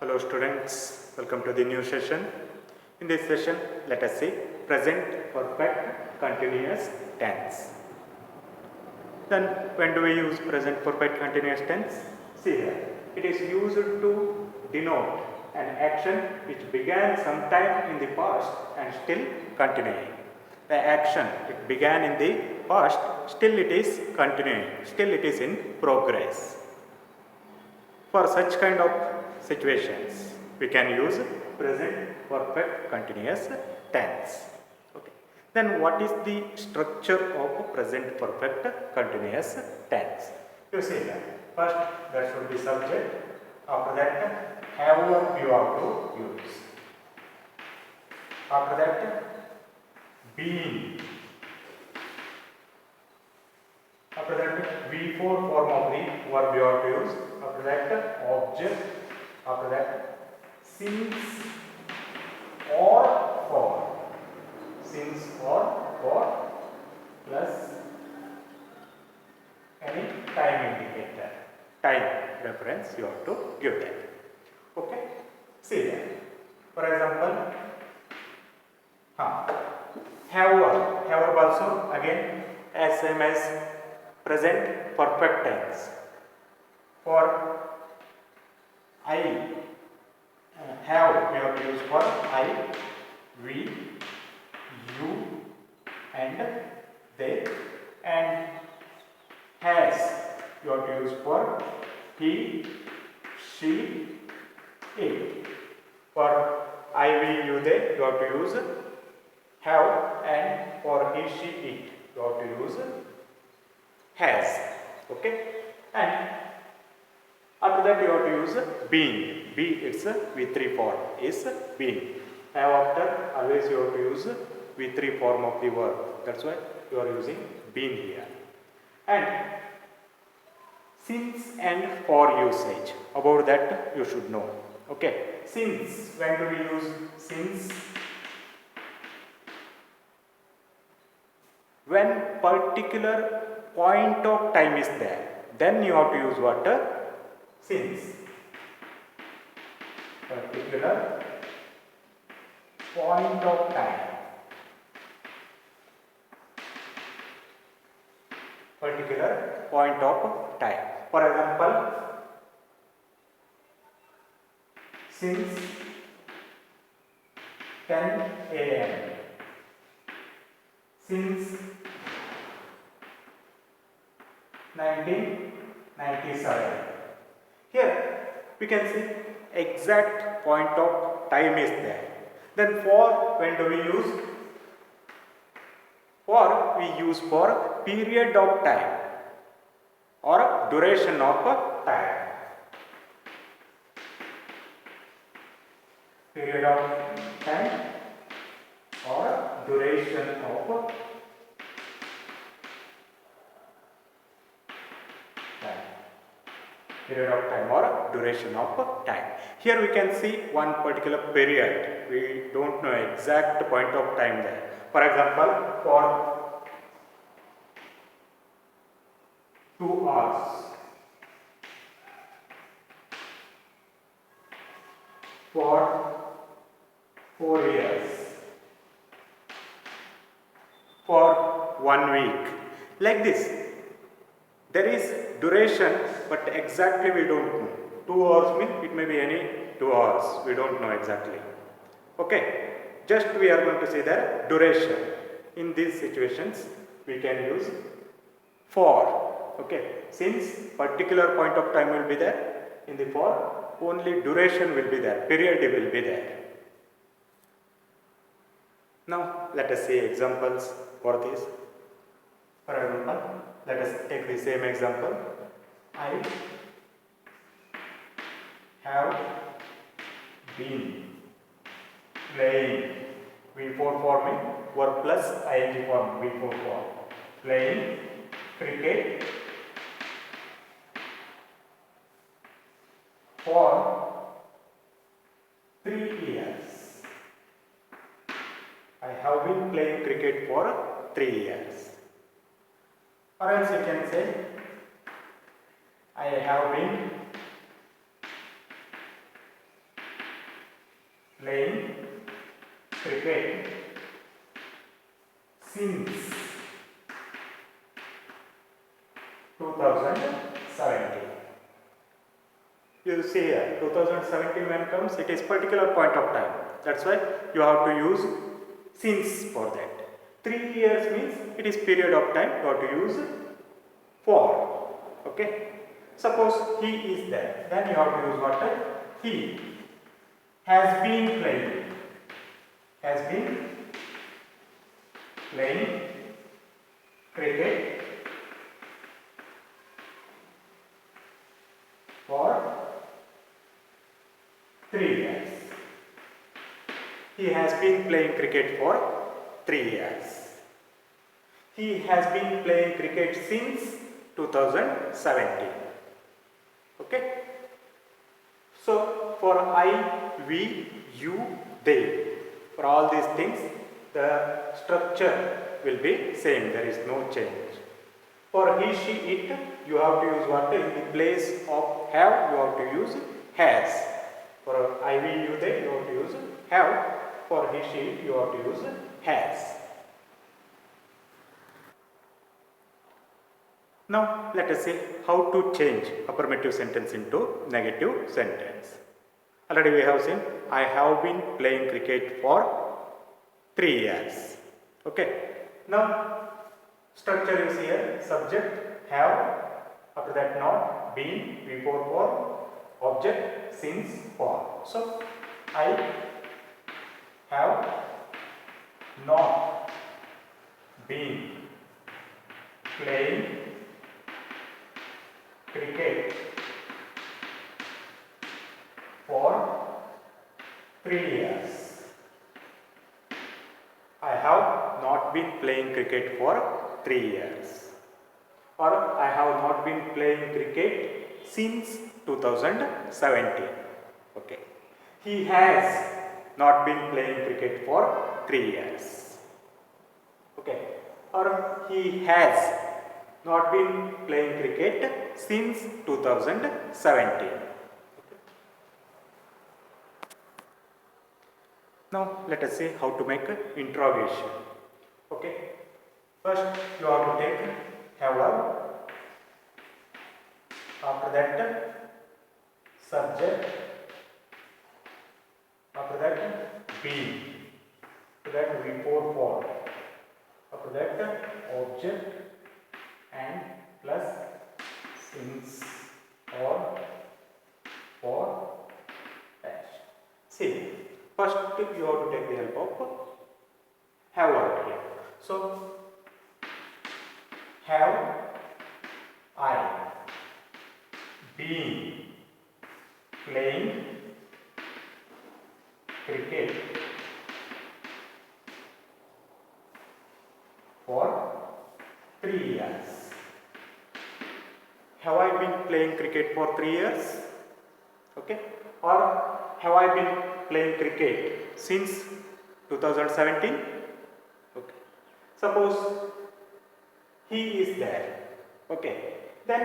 Hello students, welcome to the new session. In this session, let us see present perfect continuous tense. Then when do we use present perfect continuous tense? See here, it is used to denote an action which began sometime in the past and still continuing. The action, it began in the past, still it is continuing, still it is in progress. For such kind of situations, we can use present perfect continuous tense. Okay. Then what is the structure of present perfect continuous tense? You see that. First, there should be subject. After that, have verb you have to use. After that, being. After that, V4 form of the verb you have to use. After that, object. After that, since or for. Since or for plus any time indicator. Time reference you have to give that. Okay? See that. For example, have verb also again as same as present perfect tense. For I have, we have to use for I, we, you and they, and has you have to use for he, she, it. For I, we, you, they, you have to use have, and for he, she, it you have to use has. Okay, and after that you have to use being. Be it's a V3 form is being. Have after always you have to use V3 form of the verb. That's why you are using being here. And since and for usage. About that you should know. Okay. Since, when do we use since? When particular point of time is there, then you have to use what? Since. Particular point of time. Particular point of time. For example, since 10 a.m. Since 1997. Here we can see exact point of time is there. Then for, when do we use? For, we use for period of time or duration of time. Period of time or duration of time. Period of time or duration of time. Here we can see one particular period. We don't know exact point of time there. For example, for 2 hours. For 4 years. For 1 week. Like this. There is duration, but exactly we don't know. 2 hours means it may be any 2 hours. We don't know exactly. Okay. Just we are going to say the duration. In these situations, we can use for. Okay. Since particular point of time will be there, in the for, only duration will be there. Period will be there. Now, let us see examples for this. For example, let us take the same example. I have been playing V4 forming verb plus ing form V4 form. Playing cricket for 3 years. I have been playing cricket for 3 years. Or else you can say, I have been playing cricket since 2017. You see here 2017 when comes, it is particular point of time. That's why you have to use since for that. 3 years means it is period of time, you have to use for. Okay. Suppose he is there, then you have to use what type? He has been playing. Has been playing cricket for 3 years. He has been playing cricket for 3 years. He has been playing cricket since 2017. Okay. So for I, we, you, they, for all these things, the structure will be same. There is no change. For he, she, it, you have to use what? In the place of have, you have to use has. For I, we, you, they, you have to use have. For he, she, it, you have to use has. Now let us see how to change affirmative sentence into negative sentence. Already we have seen I have been playing cricket for 3 years. Okay. Now structure is here, subject have, after that not, been, before for, object, since, for. So I have not been playing cricket for 3 years. I have not been playing cricket for 3 years. Or I have not been playing cricket since 2017. Okay. He has not been playing cricket for 3 years. Okay. Or he has not been playing cricket since 2017. Now let us see how to make interrogation. Okay. First you have to take have verb. After that subject. After that be. After that before for. After that object and plus since or for dash. See, first you have to take the help of have verb here. So have I been playing cricket for 3 years. Have I been playing cricket for 3 years? Okay. Or have I been playing cricket since 2017? Okay. Suppose he is there. Okay. Then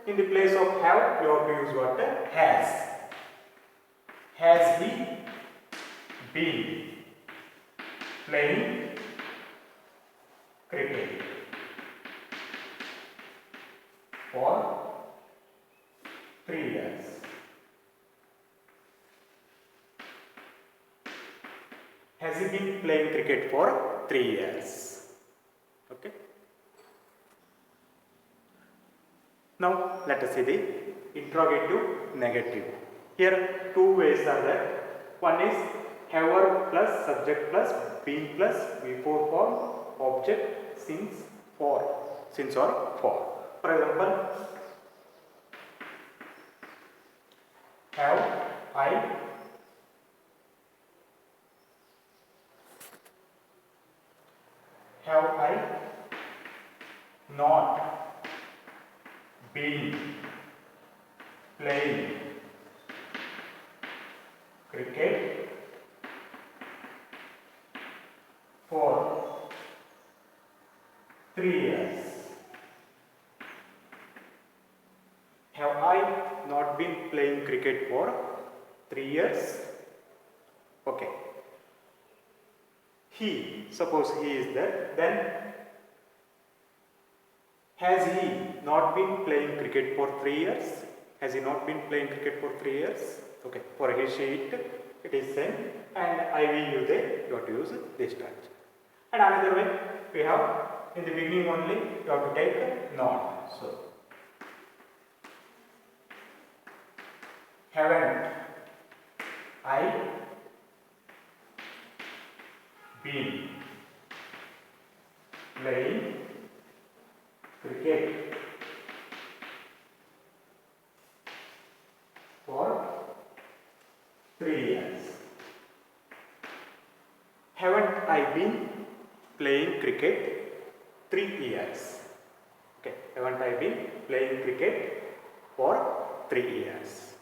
in the place of have, you have to use what? Has. Has he been playing cricket for 3 years? Has he been playing cricket for 3 years? Okay. Now let us see the interrogative negative. Here two ways are there. One is have verb plus subject plus been plus before form object since for, since or for. For example, have I not been playing cricket for 3 years? Have I not been playing cricket for 3 years? Okay. He, suppose he is there, then has he not been playing cricket for 3 years? Has he not been playing cricket for 3 years? Okay, for he, she, it is same, and I, we, you, they, you have to use this structure. And another way, we have in the beginning only, you have to take not. So, haven't I been playing cricket for 3 years? Haven't I been playing cricket 3 years? Okay, haven't I been playing cricket for 3 years?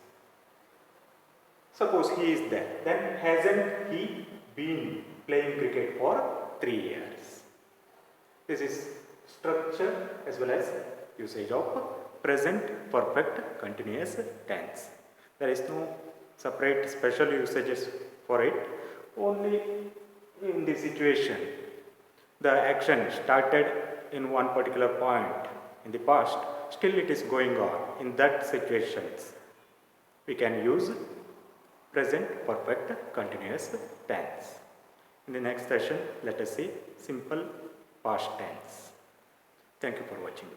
Suppose he is there, then hasn't he been playing cricket for 3 years? This is structure as well as usage of present perfect continuous tense. There is no separate special usages for it. Only in this situation, the action started in one particular point in the past, still it is going on. In that situations, we can use present perfect continuous tense. In the next session, let us see simple past tense. Thank you for watching.